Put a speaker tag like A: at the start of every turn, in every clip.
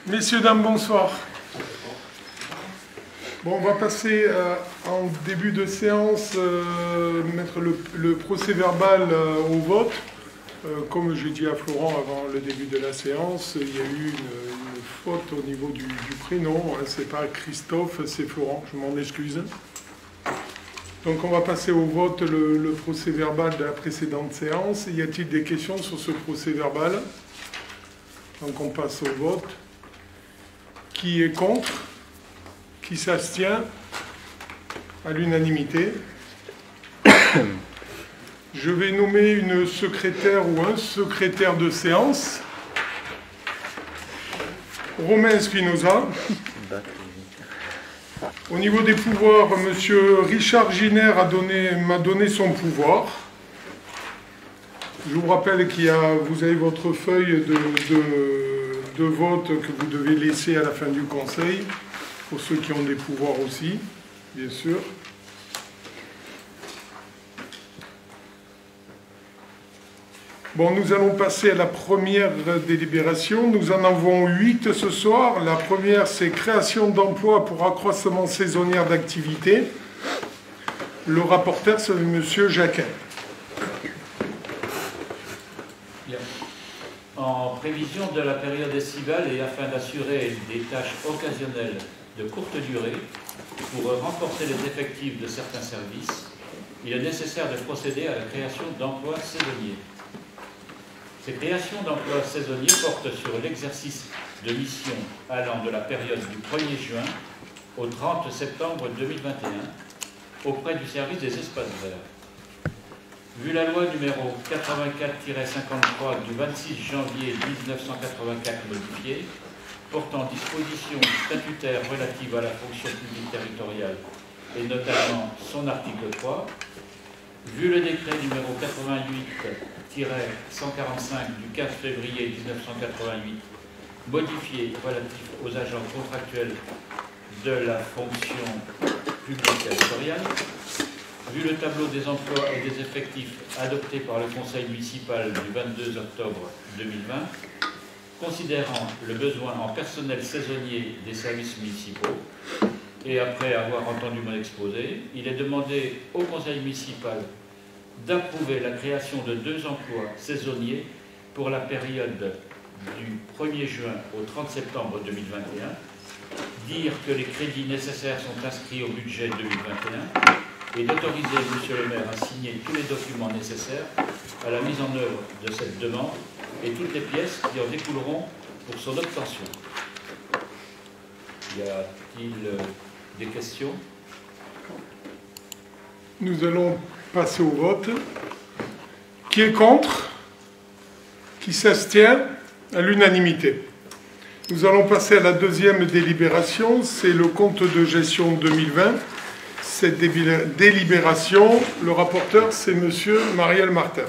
A: Messieurs, dames, bonsoir. Bon, on va passer en début de séance, mettre le procès-verbal au vote. Comme j'ai dit à Florent avant le début de la séance, il y a eu une faute au niveau du prénom. C'est pas Christophe, c'est Florent, je m'en excuse. Donc on va passer au vote le procès-verbal de la précédente séance. Y a-t-il des questions sur ce procès-verbal? Donc on passe au vote. Qui est contre? Qui s'abstient? À l'unanimité. Je vais nommer une secrétaire ou un secrétaire de séance. Romain Spinoza. Au niveau des pouvoirs, M. Richard Giner m'a donné son pouvoir. Je vous rappelle vous avez votre feuille de vote que vous devez laisser à la fin du conseil, pour ceux qui ont des pouvoirs aussi, bien sûr. Bon, nous allons passer à la première délibération. Nous en avons 8 ce soir. La première, c'est création d'emplois pour accroissement saisonnier d'activité. Le rapporteur, c'est M. Jacquin.
B: Bien. En prévision de la période estivale et afin d'assurer des tâches occasionnelles de courte durée pour renforcer les effectifs de certains services, il est nécessaire de procéder à la création d'emplois saisonniers. Ces créations d'emplois saisonniers portent sur l'exercice de missions allant de la période du 1er juin au 30 septembre 2021 auprès du service des espaces verts. Vu la loi numéro 84-53 du 26 janvier 1984 modifiée, portant dispositions statutaires relatives à la fonction publique territoriale et notamment son article 3, vu le décret numéro 88-145 du 15 février 1988, modifié relatif aux agents contractuels de la fonction publique territoriale, vu le tableau des emplois et des effectifs adopté par le Conseil municipal du 22 octobre 2020, considérant le besoin en personnel saisonnier des services municipaux, et après avoir entendu mon exposé, il est demandé au Conseil municipal d'approuver la création de 2 emplois saisonniers pour la période du 1er juin au 30 septembre 2021, dire que les crédits nécessaires sont inscrits au budget 2021 et d'autoriser M. le maire à signer tous les documents nécessaires à la mise en œuvre de cette demande et toutes les pièces qui en découleront pour son obtention. Y a-t-il des questions?
A: Nous allons passer au vote. Qui est contre? Qui s'abstient? À l'unanimité. Nous allons passer à la deuxième délibération, c'est le compte de gestion 2020. Cette délibération, le rapporteur, c'est M. Mariel Martin.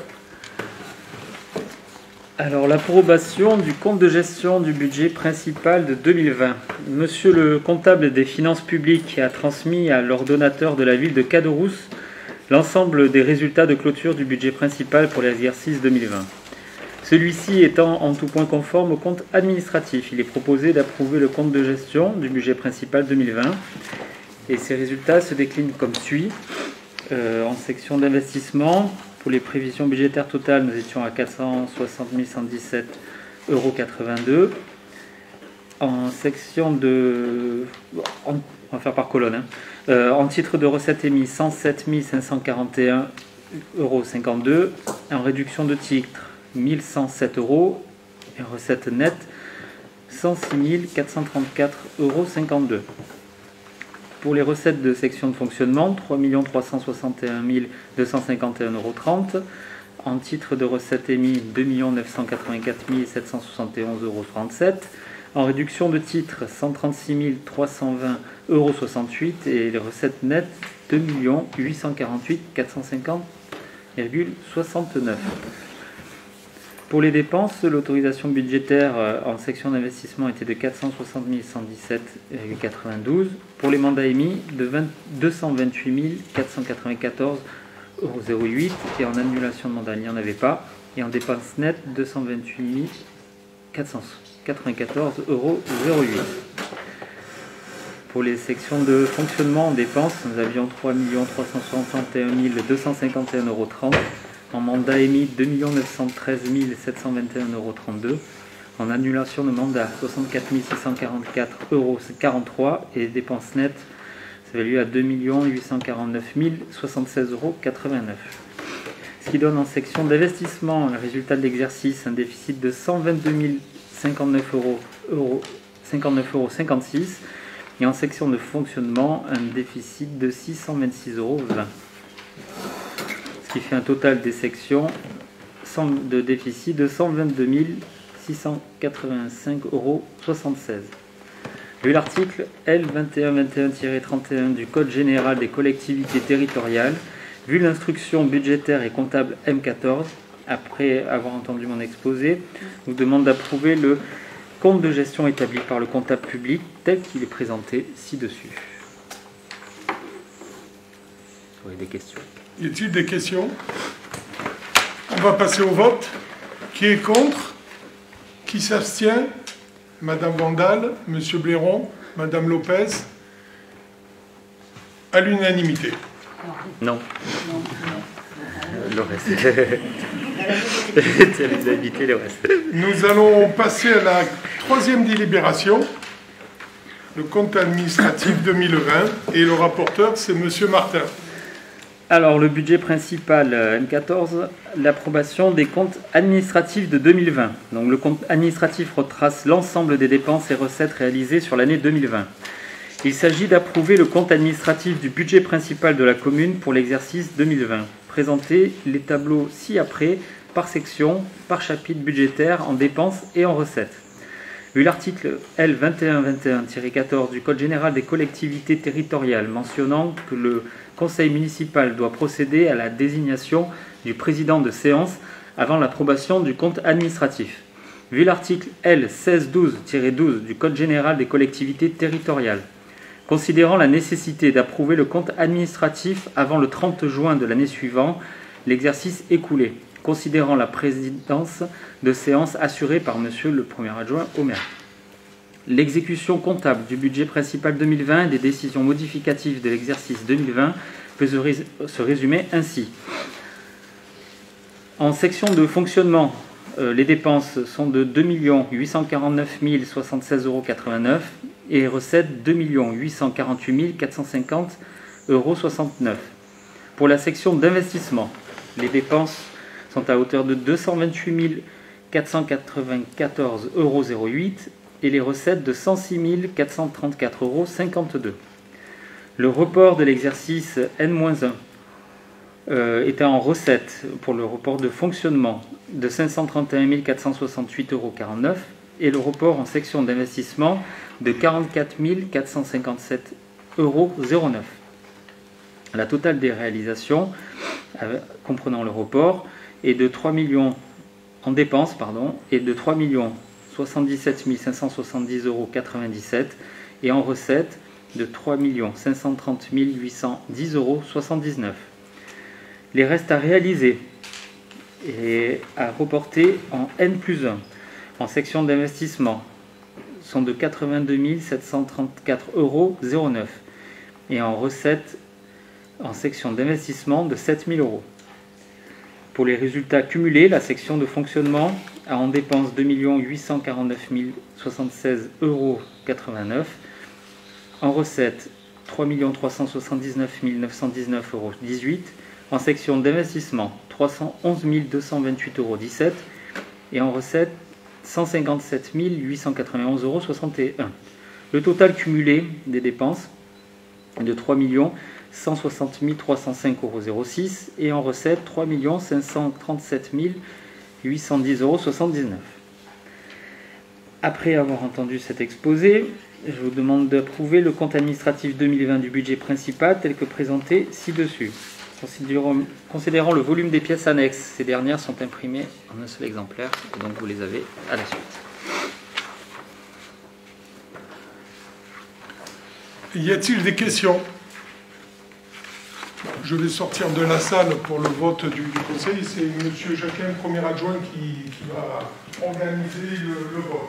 C: Alors, l'approbation du compte de gestion du budget principal de 2020. Monsieur le comptable des finances publiques a transmis à l'ordonnateur de la ville de Caderousse l'ensemble des résultats de clôture du budget principal pour l'exercice 2020. Celui-ci étant en tout point conforme au compte administratif, il est proposé d'approuver le compte de gestion du budget principal 2020. Et ces résultats se déclinent comme suit. En section d'investissement, pour les prévisions budgétaires totales, nous étions à 460 117,82 €. En section de... on va faire par colonne. En titre de recettes émis, 107 541,52 €. En réduction de titres, 1107 €. Et en recettes nettes, 106 434,52 €. Pour les recettes de section de fonctionnement, 3 361 251,30 €. En titre de recettes émis, 2 984 771,37 €. En réduction de titres, 136 320,68 € et les recettes nettes, 2 848 450,69 €. Pour les dépenses, l'autorisation budgétaire en section d'investissement était de 460 117,92 €. Pour les mandats émis, de 228 494,08 € et en annulation de mandat, il n'y en avait pas. Et en dépenses nettes, 228 400 €. Pour les sections de fonctionnement en dépenses, nous avions 3 361 251,30 €. En mandat émis, 2 913 721,32 €. En annulation de mandat, 64 644,43 €. Et les dépenses nettes s'évaluent à 2 849 076,89 €. Ce qui donne en section d'investissement le résultat de l'exercice, un déficit de 122 059,56 €. Et en section de fonctionnement, un déficit de 626,20 €. Ce qui fait un total des sections de déficit de 122 685,76 €. Vu l'article L2121-31 du Code général des collectivités territoriales, vu l'instruction budgétaire et comptable M14, après avoir entendu mon exposé, je vous demande d'approuver le compte de gestion établi par le comptable public tel qu'il est présenté ci-dessus. Vous avez des questions?
A: Y a-t-il des questions? On va passer au vote. Qui est contre? Qui s'abstient? Madame Vandal, Monsieur Blairon, Madame Lopez. À l'unanimité.
C: Non. Le reste. C'est l'unanimité, le reste.
A: Nous allons passer à la troisième délibération, le compte administratif 2020, et le rapporteur, c'est Monsieur Martin.
C: Alors, le budget principal M14, l'approbation des comptes administratifs de 2020. Donc, le compte administratif retrace l'ensemble des dépenses et recettes réalisées sur l'année 2020. Il s'agit d'approuver le compte administratif du budget principal de la commune pour l'exercice 2020. Présenter les tableaux ci-après par section, par chapitre budgétaire en dépenses et en recettes. Vu l'article L2121-14 du Code général des collectivités territoriales mentionnant que le conseil municipal doit procéder à la désignation du président de séance avant l'approbation du compte administratif. Vu l'article L1612-12 du Code général des collectivités territoriales, considérant la nécessité d'approuver le compte administratif avant le 30 juin de l'année suivante l'exercice écoulé, considérant la présidence de séance assurée par Monsieur le Premier adjoint au maire. L'exécution comptable du budget principal 2020 et des décisions modificatives de l'exercice 2020 peut se résumer ainsi. En section de fonctionnement, les dépenses sont de 2 849 076,89 € et les recettes 2 848 450,69 €. Pour la section d'investissement, les dépenses sont à hauteur de 228 494,08 € et les recettes de 106 434,52 €. Le report de l'exercice N-1 était en recette pour le report de fonctionnement de 531 468,49 € et le report en section d'investissement de 44 457,09 €. La totale des réalisations, comprenant le report, est de 3 millions en dépenses, et de 3 077 570,97 € et en recettes de 3 530 810,79 €. Les restes à réaliser et à reporter en N+1 en section d'investissement sont de 82 734,09 € et en recettes en section d'investissement de 7 000 €. Pour les résultats cumulés, la section de fonctionnement a en dépenses 2 849 076,89 €, en recettes 3 379 919,18 €, en section d'investissement 311 228,17 € et en recettes 157 891,61 €. Le total cumulé des dépenses est de 3 160 305,06 € et en recettes 3 537 810,79 €. Après avoir entendu cet exposé, je vous demande d'approuver le compte administratif 2020 du budget principal tel que présenté ci-dessus. Considérant le volume des pièces annexes, ces dernières sont imprimées en un seul exemplaire, et donc vous les avez à la suite.
A: Y a-t-il des questions? Je vais sortir de la salle pour le vote du conseil. C'est M. Jacquin, premier adjoint, qui va organiser le vote.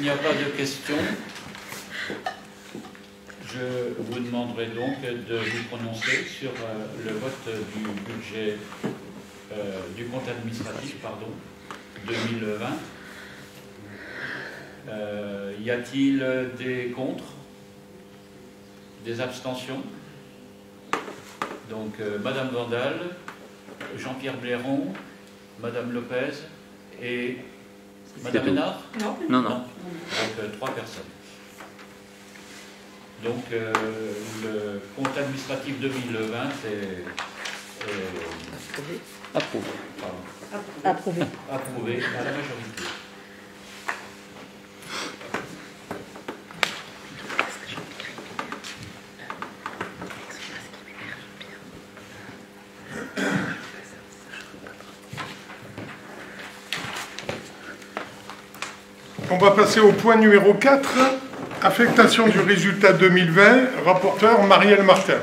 B: n'y a pas de questions, je vous demanderai donc de vous prononcer sur le vote du budget du compte administratif 2020. Y a-t-il des contre? Des abstentions? Donc Madame Vandal, Jean-Pierre Blairon, Madame Lopez et Madame Hénard?
C: Non.
B: Donc 3 personnes. Donc le compte administratif 2020 est
C: Approuvé.
B: Approuvé à la majorité.
A: On va passer au point numéro 4, affectation du résultat 2020, rapporteur Marielle Martin.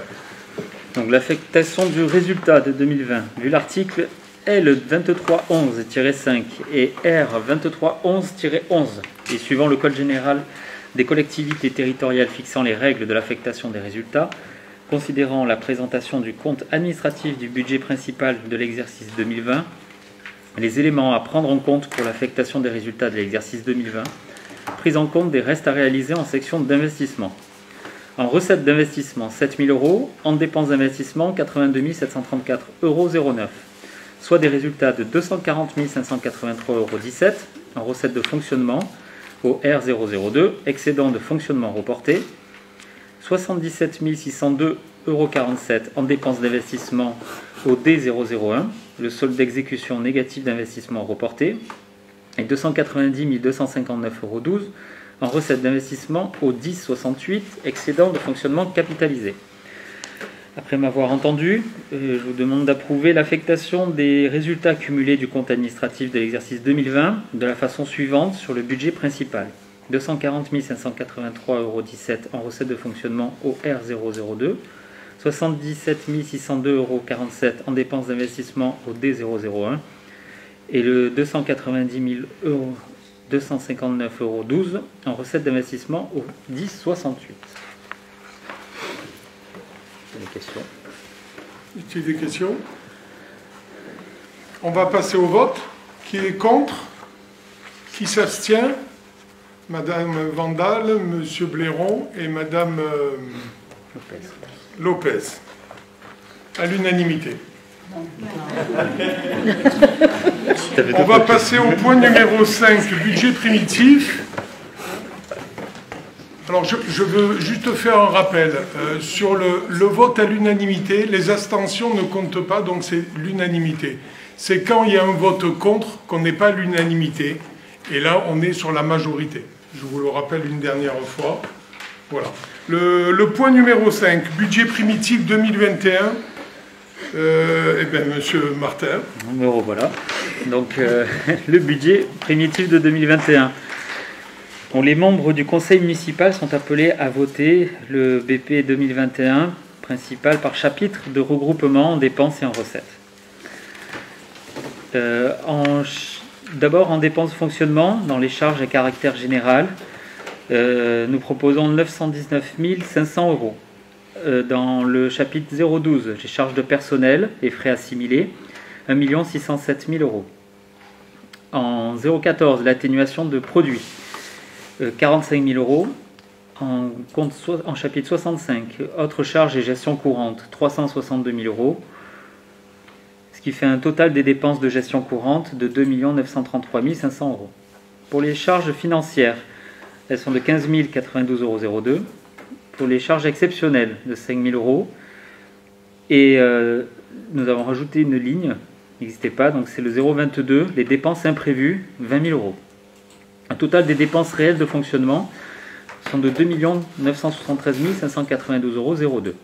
C: Donc l'affectation du résultat de 2020, vu l'article L2311-5 et R2311-11, et suivant le Code général des collectivités territoriales fixant les règles de l'affectation des résultats, considérant la présentation du compte administratif du budget principal de l'exercice 2020, les éléments à prendre en compte pour l'affectation des résultats de l'exercice 2020, prise en compte des restes à réaliser en section d'investissement. En recettes d'investissement, 7 000 €, en dépenses d'investissement, 82 734,09 €, soit des résultats de 240 583,17 € en recettes de fonctionnement au R002, excédent de fonctionnement reporté, 77 602,47 € en dépenses d'investissement au D001, le solde d'exécution négatif d'investissement reporté, et 290 259,12 € en recettes d'investissement au 1068, excédent de fonctionnement capitalisé. Après m'avoir entendu, je vous demande d'approuver l'affectation des résultats cumulés du compte administratif de l'exercice 2020 de la façon suivante sur le budget principal. 240 583,17 € en recettes de fonctionnement au R002, 77 602,47 € en dépenses d'investissement au D001 et le 290 259,12 € en recettes d'investissement au 1068. Des questions?
A: Y a-t-il des questions? On va passer au vote. Qui est contre? Qui s'abstient? Madame Vandal, Monsieur Blairon et Madame Lopez. À l'unanimité. On va passer au point numéro 5, budget primitif. Alors je veux juste faire un rappel. Sur le vote à l'unanimité, les abstentions ne comptent pas, donc c'est l'unanimité. C'est quand il y a un vote contre qu'on n'est pas à l'unanimité. Et là, on est sur la majorité. Je vous le rappelle une dernière fois. Voilà. Le point numéro 5, budget primitif 2021. Eh bien, Monsieur Martin.
C: Me revoilà. Donc, le budget primitif de 2021. Bon, les membres du conseil municipal sont appelés à voter le BP 2021 principal par chapitre de regroupement en dépenses et en recettes. D'abord, en dépenses de fonctionnement, dans les charges à caractère général, nous proposons 919 500 €. Dans le chapitre 012, les charges de personnel et frais assimilés, 1 607 000 €. En 014, l'atténuation de produits, 45 000 €. En chapitre 65, autres charges et gestion courante, 362 000 €. Ce qui fait un total des dépenses de gestion courante de 2 933 500 €. Pour les charges financières, elles sont de 15 092,02 €. Pour les charges exceptionnelles de 5 000 €. Et nous avons rajouté une ligne, n'existait pas, donc c'est le 022, les dépenses imprévues, 20 000 €. Un total des dépenses réelles de fonctionnement sont de 2 973 592,02 €.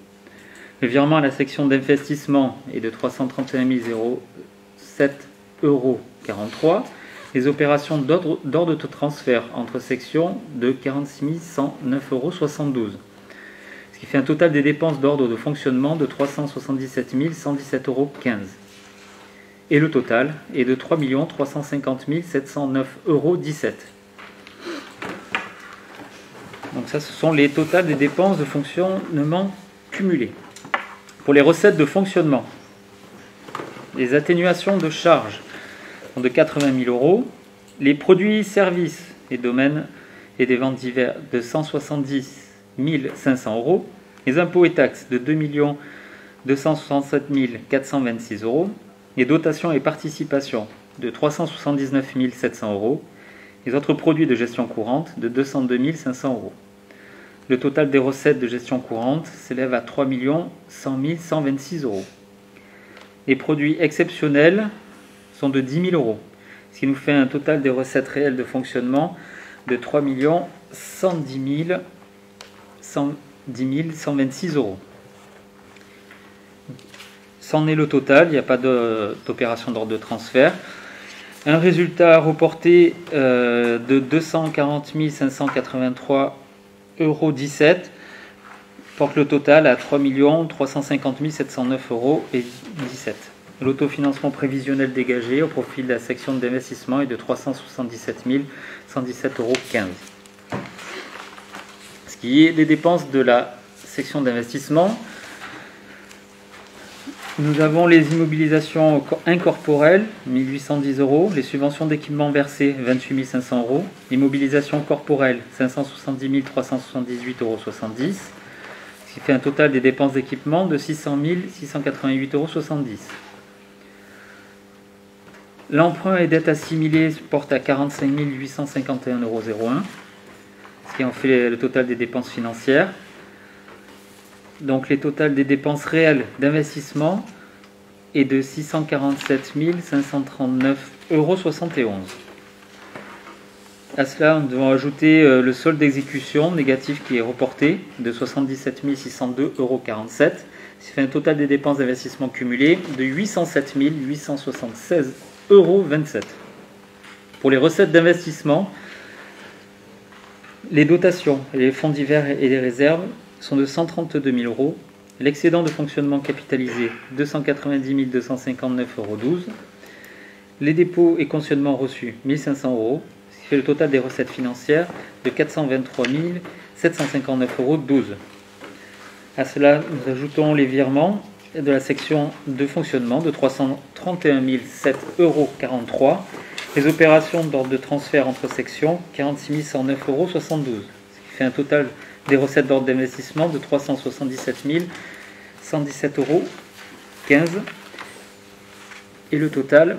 C: Le virement à la section d'investissement est de 331 007,43 €. Les opérations d'ordre de transfert entre sections de 46 109,72 €. Ce qui fait un total des dépenses d'ordre de fonctionnement de 377 117,15 €. Et le total est de 3 350 709,17 €. Donc ça, ce sont les totals des dépenses de fonctionnement cumulées. Pour les recettes de fonctionnement, les atténuations de charges sont de 80 000 euros. Les produits, services et domaines et des ventes divers de 170 500 euros. Les impôts et taxes de 2 267 426 euros. Les dotations et participations de 379 700 euros. Les autres produits de gestion courante de 202 500 euros. Le total des recettes de gestion courante s'élève à 3 100 126 euros. Les produits exceptionnels sont de 10 000 euros, ce qui nous fait un total des recettes réelles de fonctionnement de 3 110 126 euros. C'en est le total, il n'y a pas d'opération d'ordre de transfert. Un résultat reporté de 240 583,17 euros porte le total à 3 350 709,17 euros. L'autofinancement prévisionnel dégagé au profit de la section d'investissement est de 377 117,15 euros. Ce qui est des dépenses de la section d'investissement, nous avons les immobilisations incorporelles, 1810 euros, les subventions d'équipement versées, 28 500 euros, l'immobilisation corporelle, 570 378,70 euros, ce qui fait un total des dépenses d'équipement de 600 688,70 euros. L'emprunt et dette assimilée porte à 45 851,01 euros, ce qui en fait le total des dépenses financières. Donc les totals des dépenses réelles d'investissement est de 647 539,71 euros. À cela, nous devons ajouter le solde d'exécution négatif qui est reporté de 77 602,47 euros, ce qui fait un total des dépenses d'investissement cumulées de 807 876,27 euros. Pour les recettes d'investissement, les dotations, les fonds divers et les réserves sont de 132 000 euros. L'excédent de fonctionnement capitalisé, 290 259,12 euros. Les dépôts et cautionnements reçus, 1500 euros. Ce qui fait le total des recettes financières de 423 759,12 euros. À cela, nous ajoutons les virements de la section de fonctionnement de 331 707,43 euros. Les opérations d'ordre de transfert entre sections, 46 109,72 euros. Ce qui fait un total des recettes d'ordre d'investissement de 377 117,15 euros. Et le total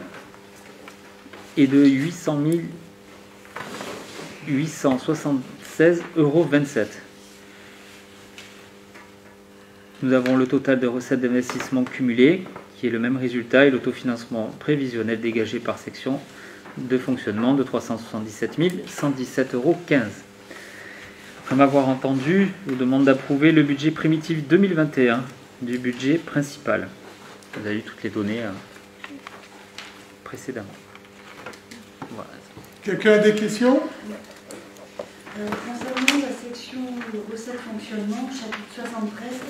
C: est de 876,27 euros. Nous avons le total des recettes d'investissement cumulées, qui est le même résultat, et l'autofinancement prévisionnel dégagé par section de fonctionnement de 377 117,15 euros. Après m'avoir entendu, je vous demande d'approuver le budget primitif 2021 du budget principal. Vous avez eu toutes les données précédemment. Voilà.
A: Quelqu'un a des questions?
D: Concernant la section recettes fonctionnement, chapitre 73,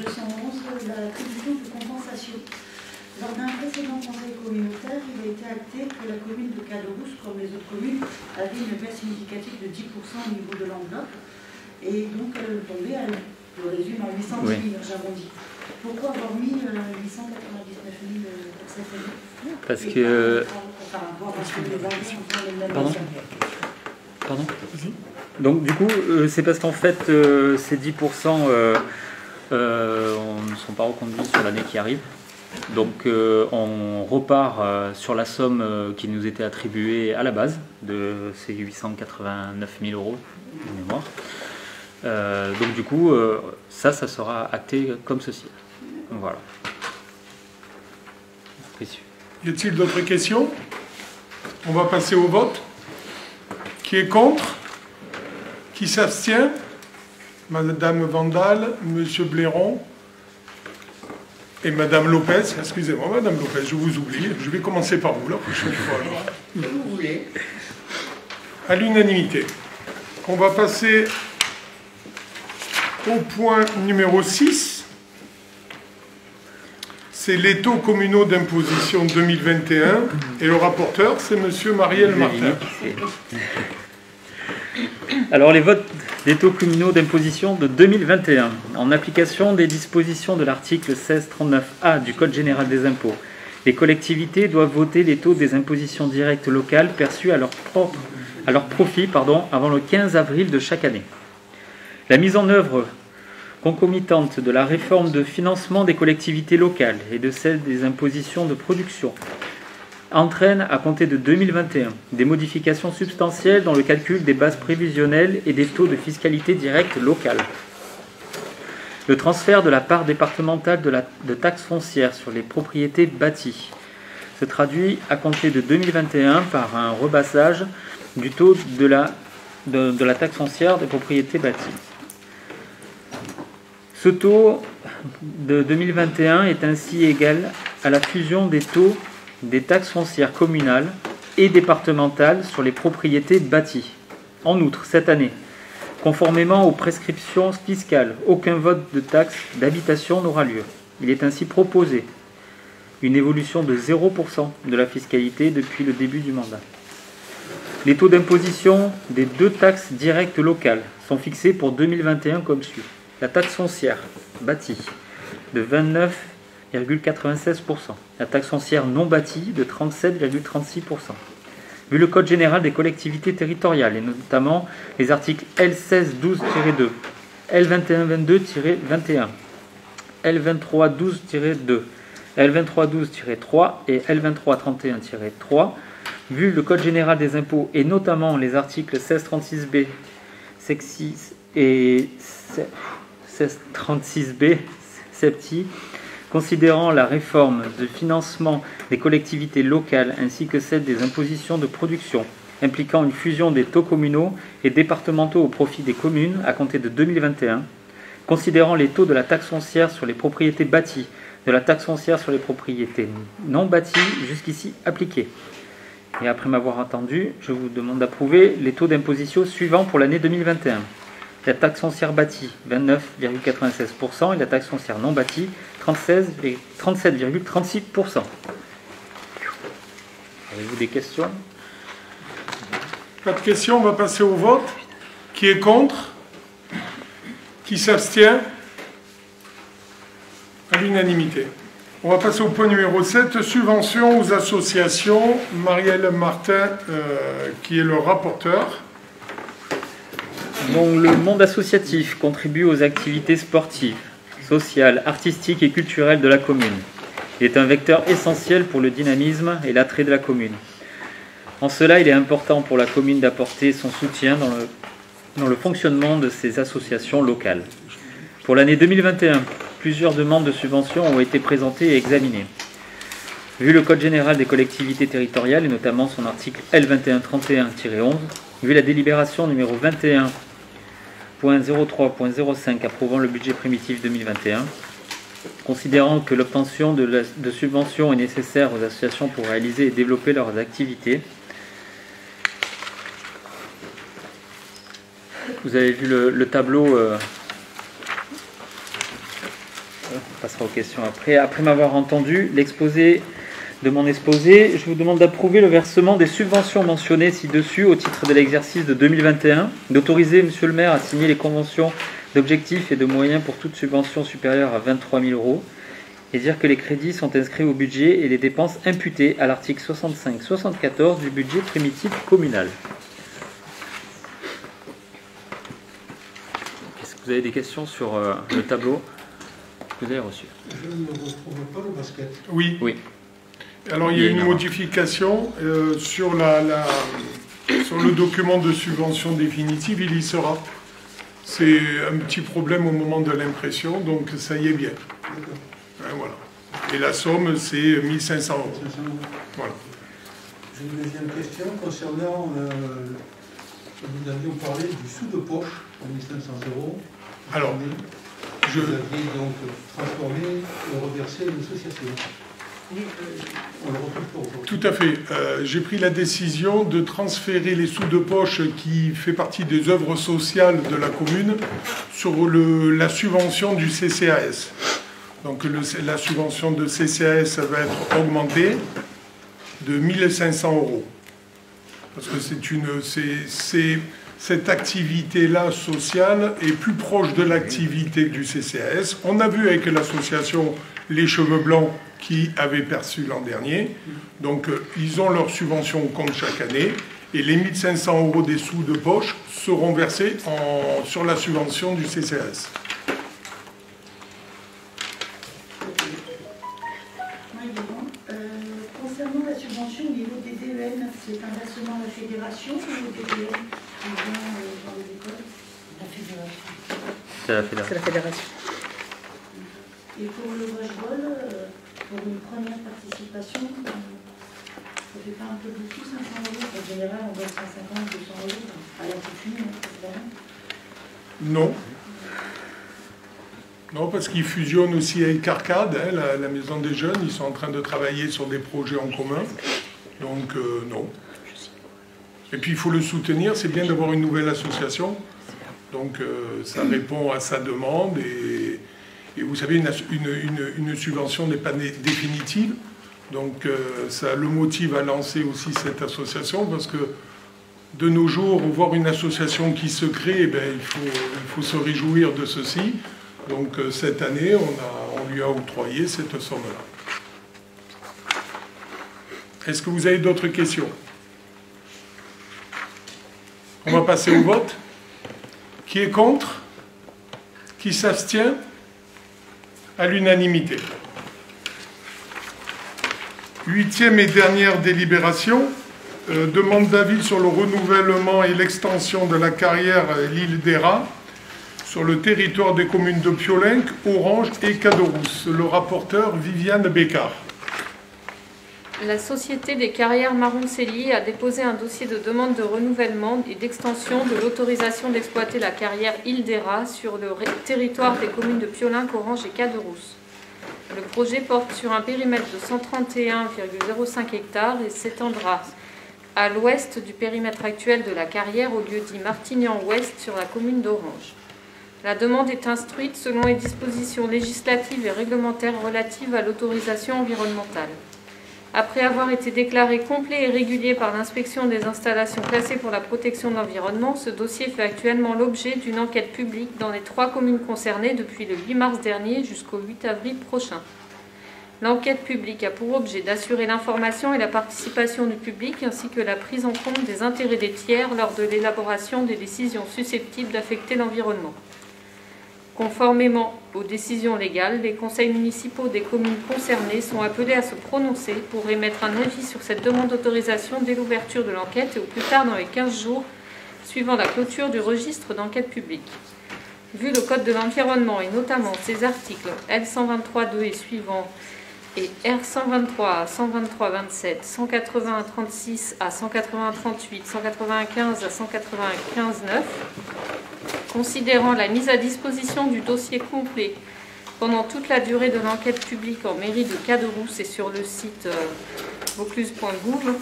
D: 211, l'attribution de compensation. Lors d'un précédent conseil communautaire, il a été acté que la commune de Caderousse, comme les autres communes, avait une baisse significative de 10% au niveau de l'enveloppe. Et donc, elle tombait, je résume, à 810 000, j'arrondis. Pourquoi avoir mis 899 000 pour cette année?
C: Parce que... Pardon. Donc, du coup, c'est parce qu'en fait, ces 10% ne sont pas reconduits sur l'année qui arrive. Donc on repart sur la somme qui nous était attribuée à la base de ces 889 000 euros de mémoire. Donc du coup, ça sera acté comme ceci. Voilà. Précieux.
A: Y a-t-il d'autres questions? On va passer au vote. Qui est contre? Qui s'abstient? Madame Vandal, Monsieur Blairon et Madame Lopez. Excusez-moi, Madame Lopez, je vous oublie. Je vais commencer par vous la prochaine fois. Alors.
D: Vous voulez.
A: À l'unanimité. On va passer au point numéro 6. C'est les taux communaux d'imposition 2021. Et le rapporteur, c'est Monsieur Mariel Martin.
C: Alors les votes des taux communaux d'imposition de 2021. En application des dispositions de l'article 1639A du Code général des impôts, les collectivités doivent voter les taux des impositions directes locales perçues à leur profit avant le 15 avril de chaque année. La mise en œuvre concomitante de la réforme de financement des collectivités locales et de celle des impositions de production entraîne, à compter de 2021, des modifications substantielles dans le calcul des bases prévisionnelles et des taux de fiscalité directe locale. Le transfert de la part départementale de taxe foncière sur les propriétés bâties se traduit, à compter de 2021, par un repassage du taux de la taxe foncière des propriétés bâties. Ce taux de 2021 est ainsi égal à la fusion des taux des taxes foncières communales et départementales sur les propriétés bâties. En outre, cette année, conformément aux prescriptions fiscales, aucun vote de taxe d'habitation n'aura lieu. Il est ainsi proposé une évolution de 0% de la fiscalité depuis le début du mandat. Les taux d'imposition des deux taxes directes locales sont fixés pour 2021 comme suit. La taxe foncière bâtie de 29,96%. La taxe foncière non bâtie de 37,36%. Vu le Code général des collectivités territoriales, et notamment les articles L1612-2, L2122-21, L2312-2, L2312-3 et L2331-3, vu le Code général des impôts, et notamment les articles 1636B, 16 et 1636B, septi, considérant la réforme de financement des collectivités locales ainsi que celle des impositions de production, impliquant une fusion des taux communaux et départementaux au profit des communes à compter de 2021, considérant les taux de la taxe foncière sur les propriétés bâties, de la taxe foncière sur les propriétés non bâties jusqu'ici appliquées. Et après m'avoir entendu, je vous demande d'approuver les taux d'imposition suivants pour l'année 2021. La taxe foncière bâtie, 29,96%, et la taxe foncière non bâtie, 37,36%. Avez-vous des questions?
A: Pas de questions, on va passer au vote. Qui est contre? Qui s'abstient? À l'unanimité. On va passer au point numéro 7, subvention aux associations. Marielle Martin, qui est le rapporteur.
C: Donc, le monde associatif contribue aux activités sportives, sociales, artistiques et culturelles de la commune. Il est un vecteur essentiel pour le dynamisme et l'attrait de la commune. En cela, il est important pour la commune d'apporter son soutien dans le fonctionnement de ces associations locales. Pour l'année 2021, plusieurs demandes de subventions ont été présentées et examinées. Vu le Code général des collectivités territoriales, et notamment son article L2131-11, vu la délibération numéro 21.03.05 approuvant le budget primitif 2021, considérant que l'obtention de subventions est nécessaire aux associations pour réaliser et développer leurs activités. Vous avez vu le tableau, on passera aux questions après. Après m'avoir entendu l'exposé de mon exposé, je vous demande d'approuver le versement des subventions mentionnées ci-dessus au titre de l'exercice de 2021, d'autoriser Monsieur le maire à signer les conventions d'objectifs et de moyens pour toute subvention supérieure à 23 000 € et dire que les crédits sont inscrits au budget et les dépenses imputées à l'article 65-74 du budget primitif communal. Est-ce que vous avez des questions sur le tableau que vous avez reçu?
E: Je ne retrouve pas le basket.
A: Oui.
C: Oui.
A: Alors il y a une modification sur le document de subvention définitive, il y sera. C'est un petit problème au moment de l'impression, donc ça y est bien. Voilà. Et la somme, c'est 1 500 €. Voilà.
E: J'ai une deuxième question concernant, nous avions parlé du sous de poche, 1 500 €.
A: Alors,
E: vous aviez donc transformé et reversé l'association. On le retrouve pour aujourd'hui.
A: Tout à fait. J'ai pris la décision de transférer les sous de poche qui fait partie des œuvres sociales de la commune sur la subvention du CCAS. Donc la subvention de CCAS va être augmentée de 1 500 €. Parce que cette activité-là sociale est plus proche de l'activité du CCAS. On a vu avec l'association Les Cheveux Blancs qui avait perçu l'an dernier. Donc, ils ont leur subvention au compte chaque année. Et les 1 500 € des sous de poche seront versés sur la subvention du CCAS.
D: Concernant la subvention au niveau des DEN, c'est un versement de la fédération ou des DEN qui vont dans les écoles? La fédération.
C: C'est la fédération.
F: C'est la fédération.
D: Et pour le volleyball, pour une première participation, ça fait pas un peu beaucoup, 500 €? En général, on donne 150, 200 €. Alors c'est fini, évidemment.
A: Non. Non, parce qu'ils fusionnent aussi avec Arcade, hein, la Maison des Jeunes. Ils sont en train de travailler sur des projets en commun. Donc, non. Et puis, il faut le soutenir. C'est bien d'avoir une nouvelle association. Donc, ça répond à sa demande. Et vous savez, une subvention n'est pas définitive. Donc, ça le motive à lancer aussi cette association. Parce que, de nos jours, voir une association qui se crée, eh bien, il faut se réjouir de ceci. Donc cette année, on lui a octroyé cette somme-là. Est-ce que vous avez d'autres questions? On va passer au vote. Qui est contre? Qui s'abstient? À l'unanimité. 8e et dernière délibération. Demande d'avis sur le renouvellement et l'extension de la carrière l'île d'Héra sur le territoire des communes de Piolenc, Orange et Caderousse. Le rapporteur Viviane Bécard.
G: La Société des carrières Marroncelli a déposé un dossier de demande de renouvellement et d'extension de l'autorisation d'exploiter la carrière Île d'Héra sur le territoire des communes de Piolenc, Orange et Caderousse. Le projet porte sur un périmètre de 131,05 hectares et s'étendra à l'ouest du périmètre actuel de la carrière au lieu dit Martignan-Ouest sur la commune d'Orange. La demande est instruite selon les dispositions législatives et réglementaires relatives à l'autorisation environnementale. Après avoir été déclaré complet et régulier par l'inspection des installations classées pour la protection de l'environnement, ce dossier fait actuellement l'objet d'une enquête publique dans les 3 communes concernées depuis le 8 mars dernier jusqu'au 8 avril prochain. L'enquête publique a pour objet d'assurer l'information et la participation du public ainsi que la prise en compte des intérêts des tiers lors de l'élaboration des décisions susceptibles d'affecter l'environnement. Conformément aux décisions légales, les conseils municipaux des communes concernées sont appelés à se prononcer pour émettre un avis sur cette demande d'autorisation dès l'ouverture de l'enquête et au plus tard dans les 15 jours suivant la clôture du registre d'enquête publique. Vu le Code de l'environnement et notamment ses articles L123.2 et suivants et R123 à 123.27, 180.36 à 180.38, 195 à 195.9, considérant la mise à disposition du dossier complet pendant toute la durée de l'enquête publique en mairie de Caderousse et sur le site vaucluse.gouv,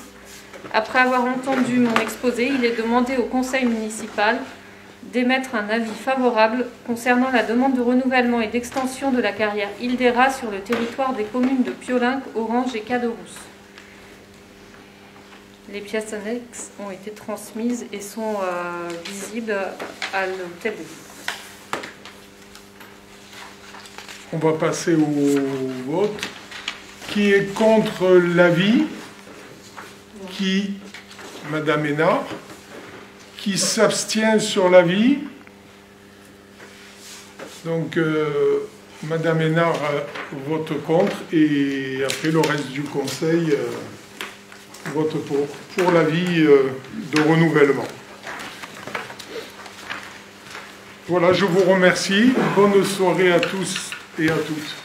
G: après avoir entendu mon exposé, il est demandé au conseil municipal d'émettre un avis favorable concernant la demande de renouvellement et d'extension de la carrière Île d'Héra sur le territoire des communes de Piolenc, Orange et Caderousse. Les pièces annexes ont été transmises et sont visibles à l'hôtel de ville.
A: On va passer au vote. Qui est contre l'avis? Qui? Madame Hénard. Qui s'abstient sur l'avis? Donc, Madame Hénard vote contre et après le reste du conseil vote pour l'avis de renouvellement. Voilà, je vous remercie. Bonne soirée à tous et à toutes.